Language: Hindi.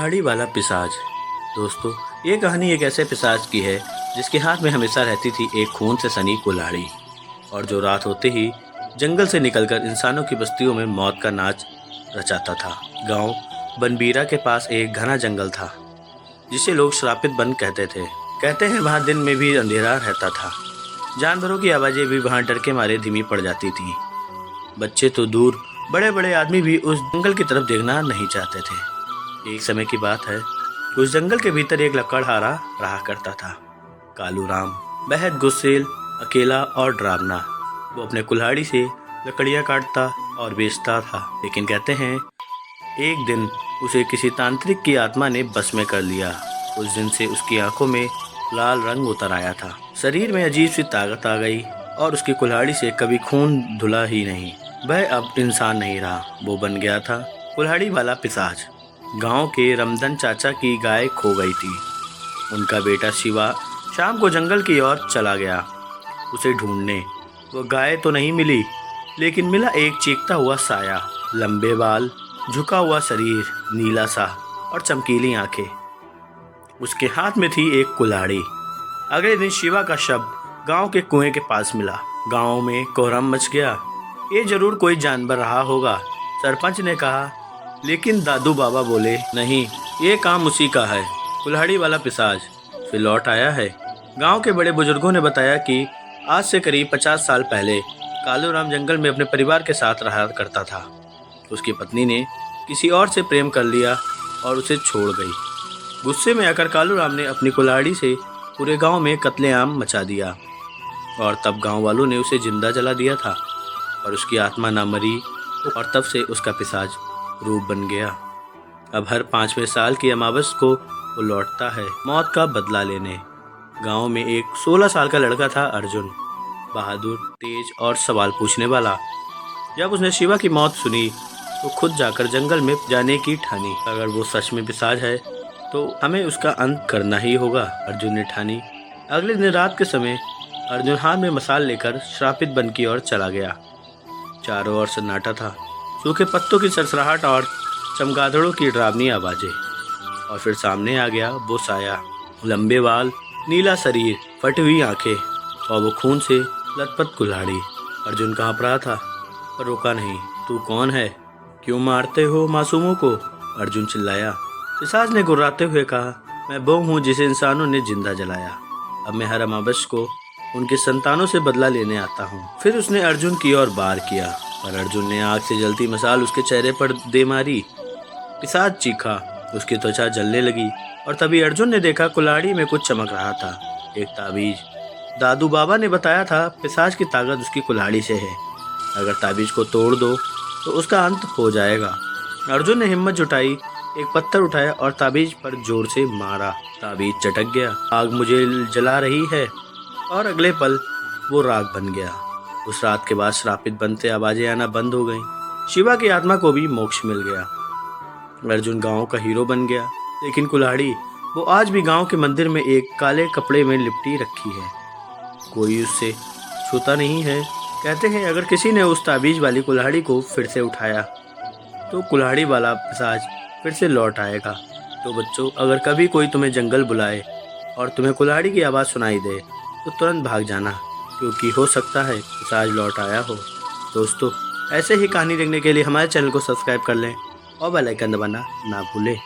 कुल्हाड़ी वाला पिशाच। दोस्तों, ये कहानी एक ऐसे पिशाच की है जिसके हाथ में हमेशा रहती थी एक खून से सनी कुल्हाड़ी, और जो रात होते ही जंगल से निकलकर इंसानों की बस्तियों में मौत का नाच रचाता था। गांव बनबीरा के पास एक घना जंगल था जिसे लोग श्रापित वन कहते थे। कहते हैं वहाँ दिन में भी अंधेरा रहता था। जानवरों की आवाज़ें भी वहाँ डर के मारे धीमी पड़ जाती थी। बच्चे तो दूर, बड़े बड़े आदमी भी उस जंगल की तरफ देखना नहीं चाहते थे। एक समय की बात है, उस जंगल के भीतर एक लकड़हारा रहा करता था। कालू राम बेहद गुस्सेल, अकेला और डरावना। वो अपने कुल्हाड़ी से लकड़ियाँ काटता और बेचता था। लेकिन कहते हैं एक दिन उसे किसी तांत्रिक की आत्मा ने बस में कर लिया। उस दिन से उसकी आंखों में लाल रंग उतर आया था, शरीर में अजीब सी ताकत आ गई और उसकी कुल्हाड़ी से कभी खून धुला ही नहीं। वह अब इंसान नहीं रहा, वो बन गया था कुल्हाड़ी वाला पिशाच। गांव के रमधन चाचा की गाय खो गई थी। उनका बेटा शिवा शाम को जंगल की ओर चला गया उसे ढूंढने। वो गाय तो नहीं मिली, लेकिन मिला एक चीखता हुआ साया, लंबे बाल, झुका हुआ शरीर, नीला सा और चमकीली आंखें। उसके हाथ में थी एक कुल्हाड़ी। अगले दिन शिवा का शव गांव के कुएं के पास मिला। गांव में कोहराम मच गया। ये जरूर कोई जानवर रहा होगा, सरपंच ने कहा। लेकिन दादू बाबा बोले, नहीं, ये काम उसी का है। कुल्हाड़ी वाला पिशाच फिर लौट आया है। गांव के बड़े बुजुर्गों ने बताया कि आज से करीब 50 साल पहले कालू राम जंगल में अपने परिवार के साथ रहा करता था। उसकी पत्नी ने किसी और से प्रेम कर लिया और उसे छोड़ गई। गुस्से में आकर कालू राम ने अपनी कुल्हाड़ी से पूरे गांव में कत्लेआम मचा दिया, और तब गांव वालों ने उसे जिंदा जला दिया था और उसकी आत्मा ना मरी, और तब से उसका पिशाच रूप बन गया। अब हर 5वें साल की अमावस को वो लौटता है मौत का बदला लेने। गांव में एक 16 साल का लड़का था, अर्जुन, बहादुर, तेज और सवाल पूछने वाला। जब उसने शिवा की मौत सुनी तो खुद जाकर जंगल में जाने की ठानी। अगर वो सच में पिशाच है तो हमें उसका अंत करना ही होगा, अर्जुन ने ठानी। अगले दिन रात के समय अर्जुन हाथ में मसाल लेकर श्रापित वन की ओर चला गया। चारों ओर सन्नाटा था, सूखे पत्तों की सरसराहट और चमगादड़ों की डरावनी आवाजें। और फिर सामने आ गया वो साया, लंबे बाल, नीला शरीर, फटी हुई आंखें और वो खून से लथपथ कुल्हाड़ी। अर्जुन कांप रहा था पर रुका नहीं। तू कौन है? क्यों मारते हो मासूमों को? अर्जुन चिल्लाया। पिशाच ने गुर्राते हुए कहा, मैं वो हूँ जिसे इंसानों ने जिंदा जलाया। अब मैं हर अमावस को उनके संतानों से बदला लेने आता हूँ। फिर उसने अर्जुन की ओर वार किया, पर अर्जुन ने आग से जलती मसाल उसके चेहरे पर दे मारी। पिशाच चीखा, उसकी त्वचा जलने लगी, और तभी अर्जुन ने देखा कुल्हाड़ी में कुछ चमक रहा था, एक ताबीज। दादू बाबा ने बताया था पिशाच की ताकत उसकी कुल्हाड़ी से है। अगर ताबीज को तोड़ दो तो उसका अंत हो जाएगा। अर्जुन ने हिम्मत जुटाई, एक पत्थर उठाया और ताबीज पर जोर से मारा। ताबीज चटक गया। आग मुझे जला रही है, और अगले पल वो राख बन गया। उस रात के बाद श्रापित बनते आवाजें आना बंद हो गईं। शिवा की आत्मा को भी मोक्ष मिल गया। अर्जुन गांव का हीरो बन गया। लेकिन कुल्हाड़ी, वो आज भी गांव के मंदिर में एक काले कपड़े में लिपटी रखी है। कोई उससे छूता नहीं है। कहते हैं अगर किसी ने उस ताबीज वाली कुल्हाड़ी को फिर से उठाया तो कुल्हाड़ी वाला पिशाच फिर से लौट आएगा। तो बच्चों, अगर कभी कोई तुम्हें जंगल बुलाए और तुम्हें कुल्हाड़ी की आवाज़ सुनाई दे तो तुरंत भाग जाना, क्योंकि हो सकता है पिशाच लौट आया हो। दोस्तों, ऐसे ही कहानी देखने के लिए हमारे चैनल को सब्सक्राइब कर लें और बेल आइकन दबाना ना भूलें।